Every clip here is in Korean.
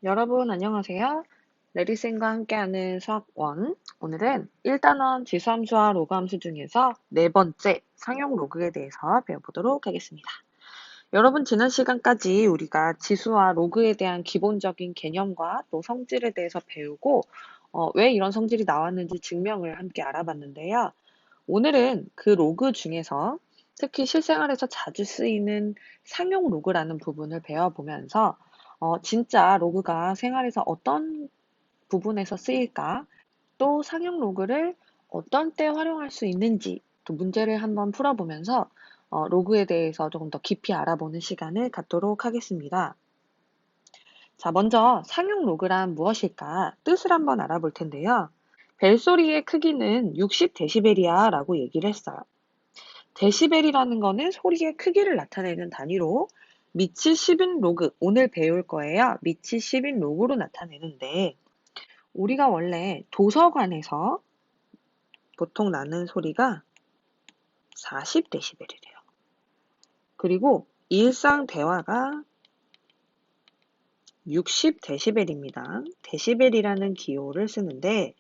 여러분 안녕하세요. 레디쌤과 함께하는 수학 원. 오늘은 1단원 지수함수와 로그함수 중에서 네 번째 상용 로그에 대해서 배워보도록 하겠습니다. 여러분 지난 시간까지 우리가 지수와 로그에 대한 기본적인 개념과 또 성질에 대해서 배우고 왜 이런 성질이 나왔는지 증명을 함께 알아봤는데요. 오늘은 그 로그 중에서 특히 실생활에서 자주 쓰이는 상용 로그라는 부분을 배워보면서 진짜 로그가 생활에서 어떤 부분에서 쓰일까? 또 상용 로그를 어떤 때 활용할 수 있는지 또 문제를 한번 풀어보면서 로그에 대해서 조금 더 깊이 알아보는 시간을 갖도록 하겠습니다. 자, 먼저 상용 로그란 무엇일까? 뜻을 한번 알아볼 텐데요. 벨소리의 크기는 60데시벨이야 라고 얘기를 했어요. 데시벨이라는 거는 소리의 크기를 나타내는 단위로 미치 10인 로그, 오늘 배울 거예요. 미치 10인 로그로 나타내는데 우리가 원래 도서관에서 보통 나는 소리가 40데시벨이래요. 그리고 일상 대화가 60데시벨입니다. 데시벨이라는 기호를 쓰는데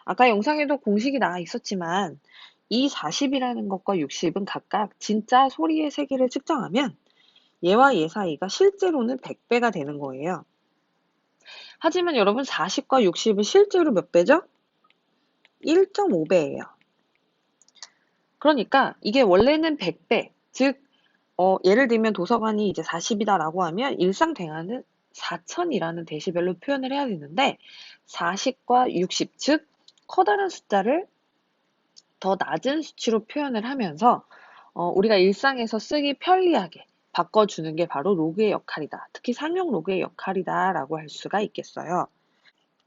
아까 영상에도 공식이 나와 있었지만 이 40이라는 것과 60은 각각 진짜 소리의 세기를 측정하면 얘와 얘 사이가 실제로는 100배가 되는 거예요. 하지만 여러분 40과 60은 실제로 몇 배죠? 1.5배예요. 그러니까 이게 원래는 100배, 즉 예를 들면 도서관이 이제 40이다라고 하면 일상 대화는 4000이라는 데시벨로 표현을 해야 되는데 40과 60, 즉 커다란 숫자를 더 낮은 수치로 표현을 하면서 우리가 일상에서 쓰기 편리하게 바꿔주는 게 바로 로그의 역할이다. 특히 상용 로그의 역할이다라고 할 수가 있겠어요.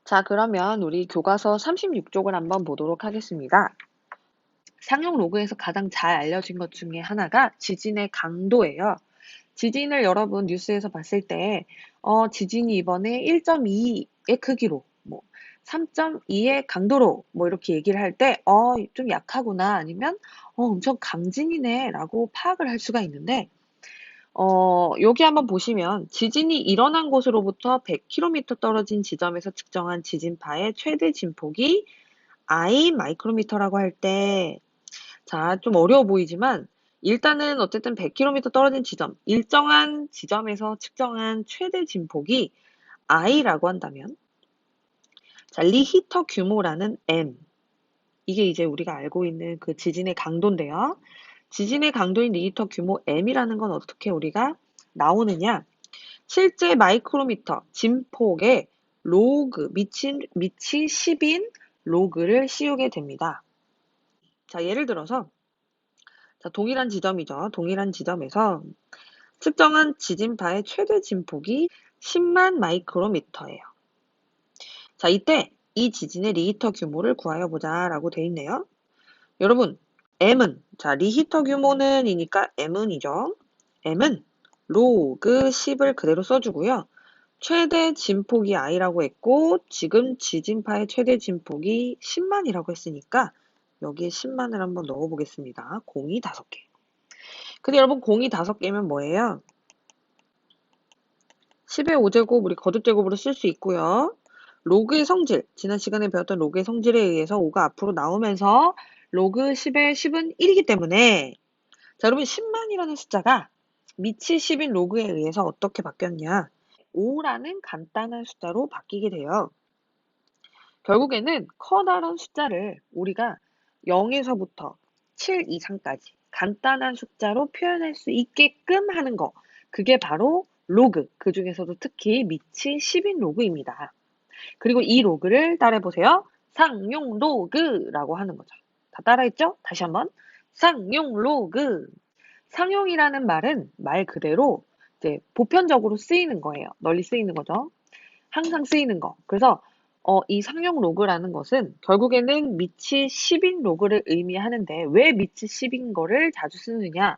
자, 그러면 우리 교과서 36쪽을 한번 보도록 하겠습니다. 상용 로그에서 가장 잘 알려진 것 중에 하나가 지진의 강도예요. 지진을 여러분 뉴스에서 봤을 때 지진이 이번에 1.2의 크기로, 뭐 3.2의 강도로 뭐 이렇게 얘기를 할 때 좀 약하구나 아니면 엄청 강진이네라고 파악을 할 수가 있는데 여기 한번 보시면 지진이 일어난 곳으로부터 100km 떨어진 지점에서 측정한 지진파의 최대 진폭이 I 마이크로미터라고 할 때, 자, 좀 어려워 보이지만 일단은 어쨌든 100km 떨어진 지점, 일정한 지점에서 측정한 최대 진폭이 I라고 한다면, 자, 리히터 규모라는 M, 이게 이제 우리가 알고 있는 그 지진의 강도인데요. 지진의 강도인 리히터 규모 M이라는 건 어떻게 우리가 나오느냐? 실제 마이크로미터 진폭의 로그, 미치 10인 로그를 씌우게 됩니다. 자, 예를 들어서 자, 동일한 지점이죠. 동일한 지점에서 측정한 지진파의 최대 진폭이 10만 마이크로미터예요. 자, 이때 이 지진의 리히터 규모를 구하여 보자라고 돼 있네요. 여러분, M은 자, 리히터 규모는 이니까 M은이죠. M은 로그 10을 그대로 써주고요. 최대 진폭이 I라고 했고 지금 지진파의 최대 진폭이 10만이라고 했으니까 여기에 10만을 한번 넣어보겠습니다. 공이 5개. 근데 여러분 공이 5개면 뭐예요? 10의 5제곱 우리 거듭제곱으로 쓸 수 있고요. 로그의 성질, 지난 시간에 배웠던 로그의 성질에 의해서 5가 앞으로 나오면서 로그 10의 10은 1이기 때문에 자, 여러분 10만이라는 숫자가 미치 10인 로그에 의해서 어떻게 바뀌었냐? 5라는 간단한 숫자로 바뀌게 돼요. 결국에는 커다란 숫자를 우리가 0에서부터 7 이상까지 간단한 숫자로 표현할 수 있게끔 하는 거. 그게 바로 로그. 그 중에서도 특히 미치 10인 로그입니다. 그리고 이 로그를 따라해보세요. 상용 로그라고 하는 거죠. 다 따라했죠? 다시 한번. 상용 로그. 상용이라는 말은 말 그대로 이제 보편적으로 쓰이는 거예요. 널리 쓰이는 거죠. 항상 쓰이는 거. 그래서 이 상용 로그라는 것은 결국에는 미치 10인 로그를 의미하는데 왜 미치 10인 거를 자주 쓰느냐?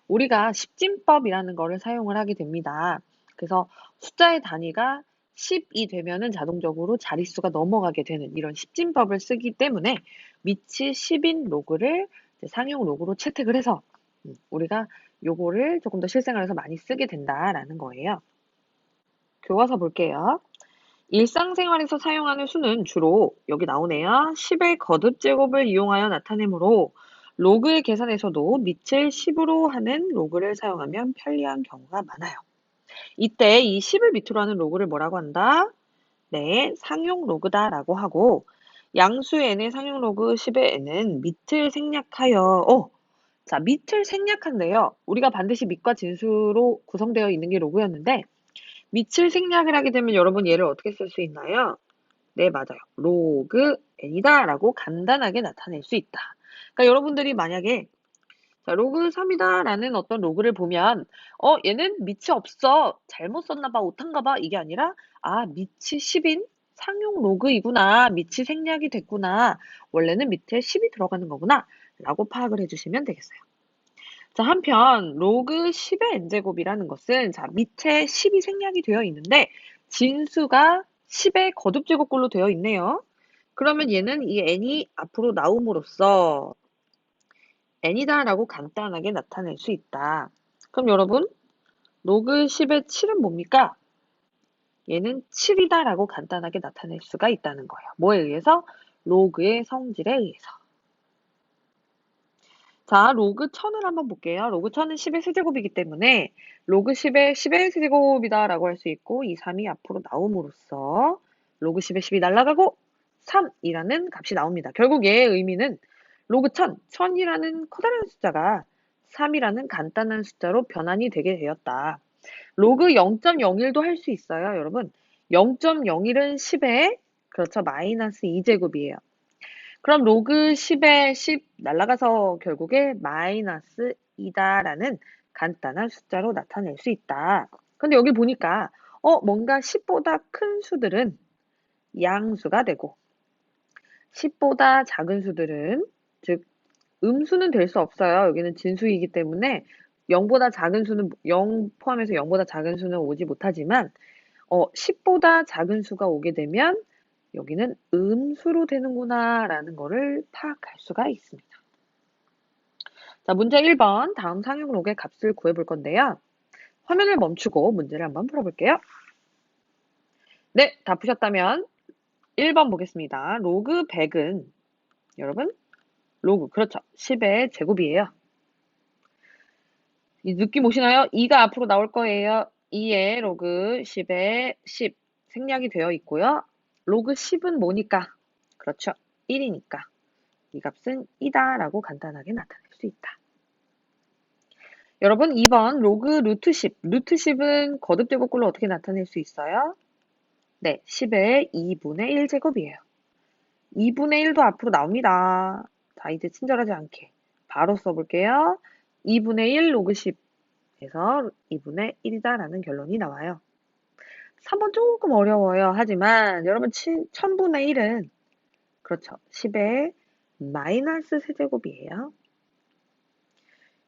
우리가 십진법이라는 거를 사용을 하게 됩니다. 그래서 숫자의 단위가 10이 되면은 자동적으로 자릿수가 넘어가게 되는 이런 십진법을 쓰기 때문에 미치 10인 로그를 상용 로그로 채택을 해서 우리가 요거를 조금 더 실생활에서 많이 쓰게 된다라는 거예요. 교과서 볼게요. 일상생활에서 사용하는 수는 주로 여기 나오네요. 10의 거듭제곱을 이용하여 나타내므로 로그의 계산에서도 밑을 10으로 하는 로그를 사용하면 편리한 경우가 많아요. 이때 이 10을 밑으로 하는 로그를 뭐라고 한다? 네, 상용 로그다라고 하고 양수 n의 상용 로그 10의 n은 밑을 생략하여 자, 밑을 생략한데요. 우리가 반드시 밑과 진수로 구성되어 있는 게 로그였는데 밑을 생략을 하게 되면 여러분 얘를 어떻게 쓸 수 있나요? 네, 맞아요. 로그 n이다 라고 간단하게 나타낼 수 있다. 그러니까 여러분들이 만약에 자, 로그 3이다 라는 어떤 로그를 보면 얘는 밑이 없어. 잘못 썼나 봐. 오탄가 봐. 이게 아니라 밑이 10인 상용 로그이구나. 밑이 생략이 됐구나. 원래는 밑에 10이 들어가는 거구나. 라고 파악을 해주시면 되겠어요. 자, 한편 로그 10의 n제곱이라는 것은 자, 밑에 10이 생략이 되어 있는데 진수가 10의 거듭제곱꼴로 되어 있네요. 그러면 얘는 이 n이 앞으로 나옴으로써 n이다라고 간단하게 나타낼 수 있다. 그럼 여러분 로그 10의 7은 뭡니까? 얘는 7이다라고 간단하게 나타낼 수가 있다는 거예요. 뭐에 의해서? 로그의 성질에 의해서. 자, 로그 1000을 한번 볼게요. 로그 1000은 10의 세제곱이기 때문에 로그 10의 세제곱이다라고 할 수 있고 이 3이 앞으로 나옴으로써 로그 10의 10이 날아가고 3이라는 값이 나옵니다. 결국 얘의 의미는 로그 1000이라는 커다란 숫자가 3이라는 간단한 숫자로 변환이 되게 되었다. 로그 0.01도 할 수 있어요, 여러분. 0.01은 10의 그렇죠, 마이너스 2제곱이에요. 그럼 로그 10에 10 날아가서 결국에 마이너스 2다라는 간단한 숫자로 나타낼 수 있다. 근데 여기 보니까 뭔가 10보다 큰 수들은 양수가 되고 10보다 작은 수들은 즉 음수는 될 수 없어요. 여기는 진수이기 때문에 0보다 작은 수는 0 포함해서 0보다 작은 수는 오지 못하지만 10보다 작은 수가 오게 되면 여기는 음수로 되는구나 라는 거를 파악할 수가 있습니다. 자, 문제 1번 다음 상용 로그의 값을 구해볼 건데요. 화면을 멈추고 문제를 한번 풀어볼게요. 네, 다 푸셨다면 1번 보겠습니다. 로그 100은 여러분 로그 그렇죠. 10의 제곱이에요. 이 느낌 오시나요? 2가 앞으로 나올 거예요. 2의 로그 10의 10 생략이 되어 있고요. 로그 10은 뭐니까? 그렇죠. 1이니까. 이 값은 2다라고 간단하게 나타낼 수 있다. 여러분 2번 로그 루트 10. 루트 10은 거듭제곱꼴로 어떻게 나타낼 수 있어요? 네, 10의 2분의 1제곱이에요. 2분의 1도 앞으로 나옵니다. 자, 이제 친절하지 않게 바로 써볼게요. 2분의 1 로그 10에서 2분의 1이다라는 결론이 나와요. 3번 조금 어려워요. 하지만 여러분 1000분의 1은 그렇죠. 10의 마이너스 세제곱이에요.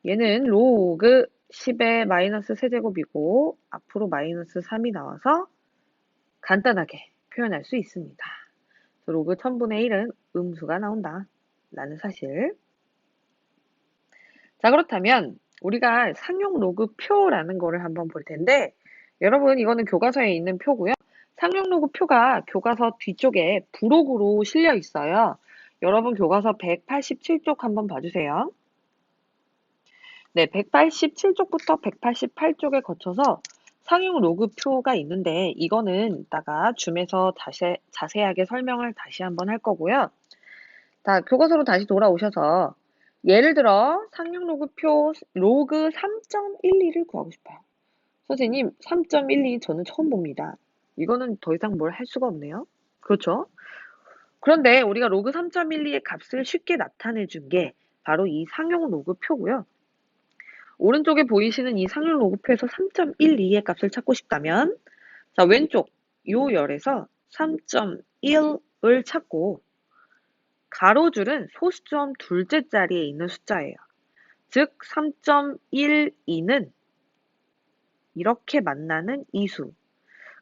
얘는 로그 10의 마이너스 세제곱이고 앞으로 마이너스 3이 나와서 간단하게 표현할 수 있습니다. 로그 1000분의 1은 음수가 나온다 라는 사실. 자, 그렇다면 우리가 상용 로그 표라는 거를 한번 볼 텐데 여러분 이거는 교과서에 있는 표고요. 상용 로그 표가 교과서 뒤쪽에 부록으로 실려 있어요. 여러분 교과서 187쪽 한번 봐주세요. 네, 187쪽부터 188쪽에 거쳐서 상용 로그표가 있는데 이거는 이따가 줌에서 자세하게 설명을 다시 한번 할 거고요. 자, 교과서로 다시 돌아오셔서 예를 들어 상용 로그표 로그 3.12를 구하고 싶어요. 선생님, 3.12 저는 처음 봅니다. 이거는 더 이상 뭘 할 수가 없네요. 그렇죠? 그런데 우리가 로그 3.12의 값을 쉽게 나타내 준 게 바로 이 상용 로그표고요. 오른쪽에 보이시는 이 상용 로그표에서 3.12의 값을 찾고 싶다면 자, 왼쪽 요 열에서 3.1을 찾고 가로줄은 소수점 둘째 자리에 있는 숫자예요. 즉 3.12는 이렇게 만나는 이수.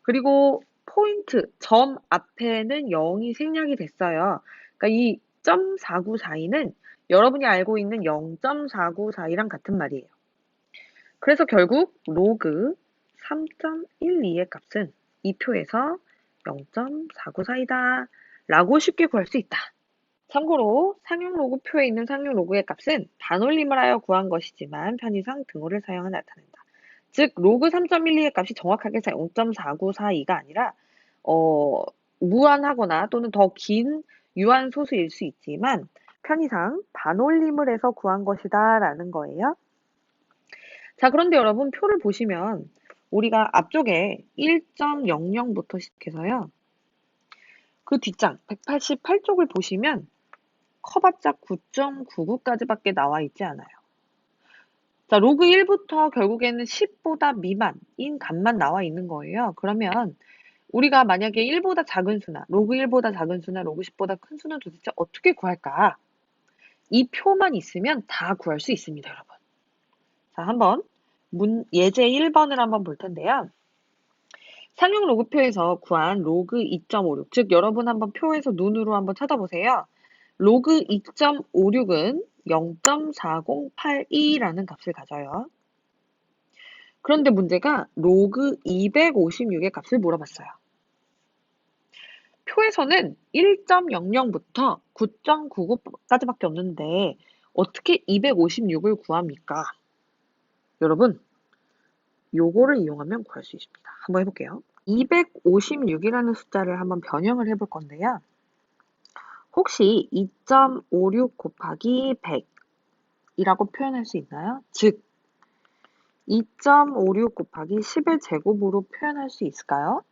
그리고 포인트, 점 앞에는 0이 생략이 됐어요. 그러니까 이 .494는 여러분이 알고 있는 0.494랑 같은 말이에요. 그래서 결국 로그 3.12의 값은 이 표에서 0.494이다 라고 쉽게 구할 수 있다. 참고로 상용 로그표에 있는 상용 로그의 값은 반올림을 하여 구한 것이지만 편의상 등호를 사용하 나타낸다. 즉 로그 3.12의 값이 정확하게 0.4942가 아니라 무한하거나 또는 더 긴 유한 소수일 수 있지만 편의상 반올림을 해서 구한 것이다 라는 거예요. 자, 그런데 여러분 표를 보시면 우리가 앞쪽에 1.00부터 시작해서요. 그 뒷장 188쪽을 보시면 커봤자 9.99까지밖에 나와 있지 않아요. 자, 로그 1부터 결국에는 10보다 미만인 값만 나와 있는 거예요. 그러면 우리가 만약에 1보다 작은 수나 로그 1보다 작은 수나 로그 10보다 큰 수는 도대체 어떻게 구할까? 이 표만 있으면 다 구할 수 있습니다, 여러분. 자, 한번 예제 1번을 한번 볼 텐데요. 상용 로그표에서 구한 로그 2.56, 즉 여러분 한번 표에서 눈으로 한번 찾아보세요. 로그 2.56은 0.4082라는 값을 가져요. 그런데 문제가 로그 256의 값을 물어봤어요. 표에서는 1.00부터 9.99까지밖에 없는데 어떻게 256을 구합니까? 여러분, 요거를 이용하면 구할 수 있습니다. 한번 해볼게요. 256이라는 숫자를 한번 변형을 해볼 건데요. 혹시 2.56 곱하기 100이라고 표현할 수 있나요? 즉, 2.56 곱하기 10의 제곱으로 표현할 수 있을까요?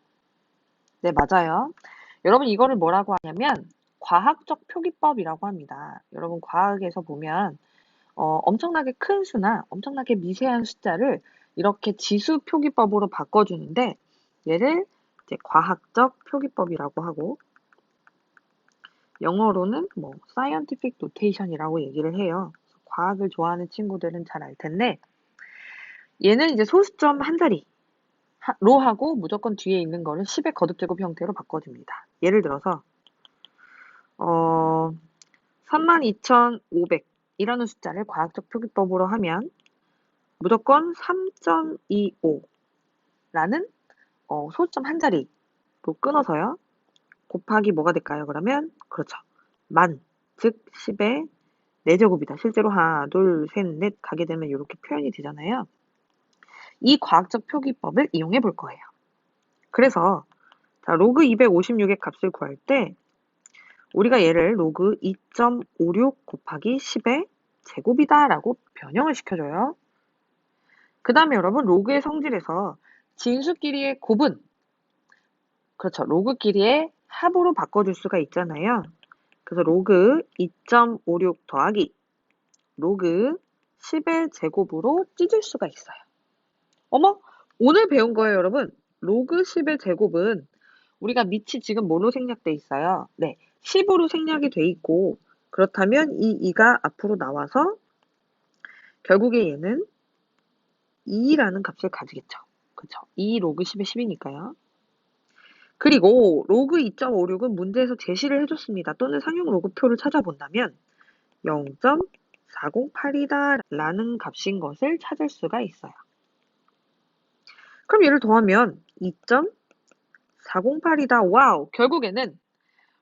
네, 맞아요. 여러분 이거를 뭐라고 하냐면 과학적 표기법이라고 합니다. 여러분 과학에서 보면 엄청나게 큰 수나 엄청나게 미세한 숫자를 이렇게 지수 표기법으로 바꿔주는데 얘를 이제 과학적 표기법이라고 하고 영어로는 뭐 scientific notation이라고 얘기를 해요. 과학을 좋아하는 친구들은 잘 알 텐데 얘는 이제 소수점 한 자리 로 하고 무조건 뒤에 있는 거를 10의 거듭제곱 형태로 바꿔줍니다. 예를 들어서 32,500이라는 숫자를 과학적 표기법으로 하면 무조건 3.25라는 소수점 한 자리로 끊어서요. 곱하기 뭐가 될까요? 그러면 그렇죠. 만, 즉 10의 4제곱이다. 실제로 하나, 둘, 셋, 넷 가게 되면 이렇게 표현이 되잖아요. 이 과학적 표기법을 이용해 볼 거예요. 그래서 자, 로그 256의 값을 구할 때 우리가 얘를 로그 2.56 곱하기 10의 제곱이다 라고 변형을 시켜줘요. 그 다음에 여러분 로그의 성질에서 진수끼리의 곱은 그렇죠. 로그끼리의 합으로 바꿔줄 수가 있잖아요. 그래서 로그 2.56 더하기 로그 10의 제곱으로 찢을 수가 있어요. 어머, 오늘 배운 거예요, 여러분. 로그 10의 제곱은 우리가 밑이 지금 뭐로 생략돼 있어요? 네, 10으로 생략이 돼 있고 그렇다면 이 2가 앞으로 나와서 결국에 얘는 2라는 값을 가지겠죠. 그쵸? 2 로그 10의 10이니까요. 그리고 로그 2.56은 문제에서 제시를 해줬습니다. 또는 상용 로그표를 찾아본다면 0.408이다 라는 값인 것을 찾을 수가 있어요. 그럼 얘를 더하면 2.408이다. 와우! 결국에는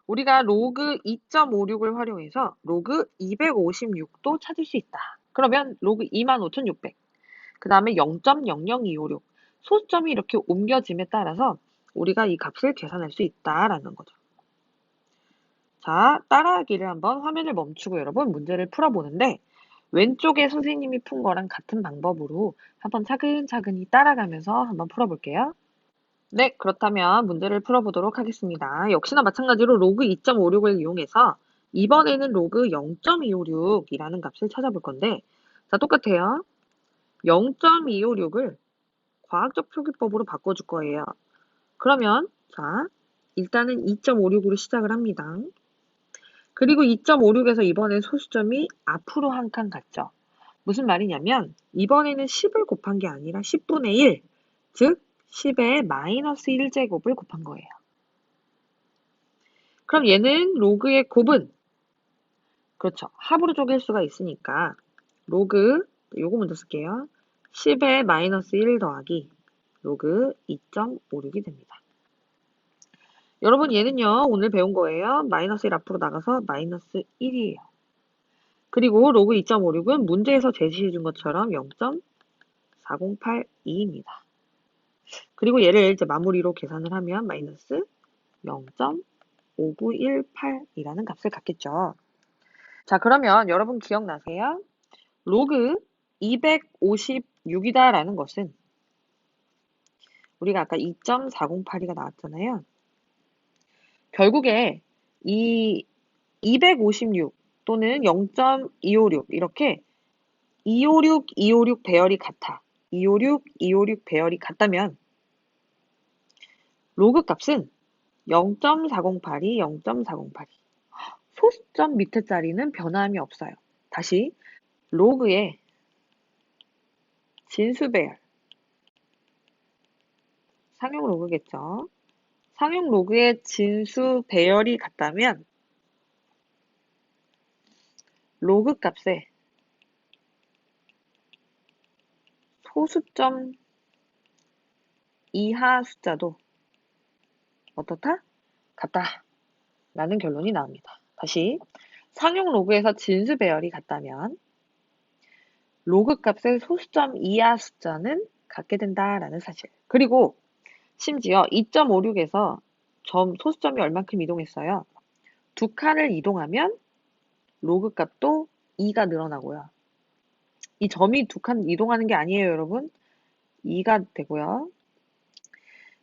우리가 로그 2.56을 활용해서 로그 256도 찾을 수 있다. 그러면 로그 25,600, 그 다음에 0.00256, 소수점이 이렇게 옮겨짐에 따라서 우리가 이 값을 계산할 수 있다라는 거죠. 자, 따라하기를 한번 화면을 멈추고 여러분 문제를 풀어보는데 왼쪽에 선생님이 푼 거랑 같은 방법으로 한번 차근차근히 따라가면서 한번 풀어볼게요. 네, 그렇다면 문제를 풀어보도록 하겠습니다. 역시나 마찬가지로 로그 2.56을 이용해서 이번에는 로그 0.256이라는 값을 찾아볼 건데 자, 똑같아요. 0.256을 과학적 표기법으로 바꿔줄 거예요. 그러면 자, 일단은 2.56으로 시작을 합니다. 그리고 2.56에서 이번엔 소수점이 앞으로 한 칸 갔죠. 무슨 말이냐면 이번에는 10을 곱한 게 아니라 10분의 1, 즉 10의 마이너스 1제곱을 곱한 거예요. 그럼 얘는 로그의 곱은 그렇죠. 합으로 쪼갤 수가 있으니까 로그 요거 먼저 쓸게요. 10의 마이너스 1 더하기 로그 2.56이 됩니다. 여러분 얘는요, 오늘 배운 거예요. 마이너스 1 앞으로 나가서 마이너스 1이에요. 그리고 로그 2.56은 문제에서 제시해 준 것처럼 0.4082입니다. 그리고 얘를 이제 마무리로 계산을 하면 마이너스 0.5918이라는 값을 갖겠죠. 자, 그러면 여러분 기억나세요? 로그 256이다라는 것은 우리가 아까 2.408이가 나왔잖아요. 결국에 이 256 또는 0.256 이렇게 256, 256 배열이 같아. 256, 256 배열이 같다면 로그 값은 0.408이 0.408이. 소수점 밑에 자리는 변함이 없어요. 다시 로그의 진수 배열. 상용 로그겠죠. 상용 로그의 진수 배열이 같다면 로그 값의 소수점 이하 숫자도 어떻다? 같다. 라는 결론이 나옵니다. 다시 상용 로그에서 진수 배열이 같다면 로그 값의 소수점 이하 숫자는 같게 된다라는 사실. 그리고 심지어 2.56에서 소수점이 얼만큼 이동했어요? 두 칸을 이동하면 로그 값도 2가 늘어나고요. 이 점이 두 칸 이동하는 게 아니에요, 여러분. 2가 되고요.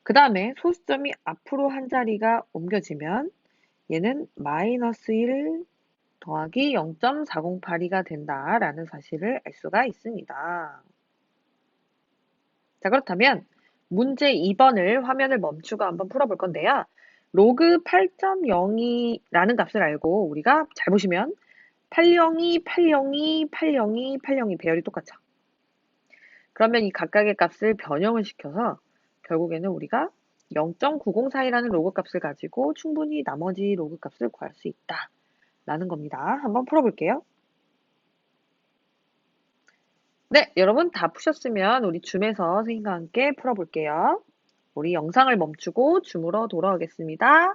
그 다음에 소수점이 앞으로 한 자리가 옮겨지면 얘는 마이너스 1 더하기 0.408이가 된다라는 사실을 알 수가 있습니다. 자, 그렇다면 문제 2번을 화면을 멈추고 한번 풀어볼 건데요. 로그 8.02라는 값을 알고 우리가 잘 보시면 802, 802, 802, 802 배열이 똑같죠. 그러면 이 각각의 값을 변형을 시켜서 결국에는 우리가 0.904이라는 로그 값을 가지고 충분히 나머지 로그 값을 구할 수 있다. 라는 겁니다. 한번 풀어볼게요. 네, 여러분 다 푸셨으면 우리 줌에서 선생님과 함께 풀어볼게요. 우리 영상을 멈추고 줌으로 돌아오겠습니다.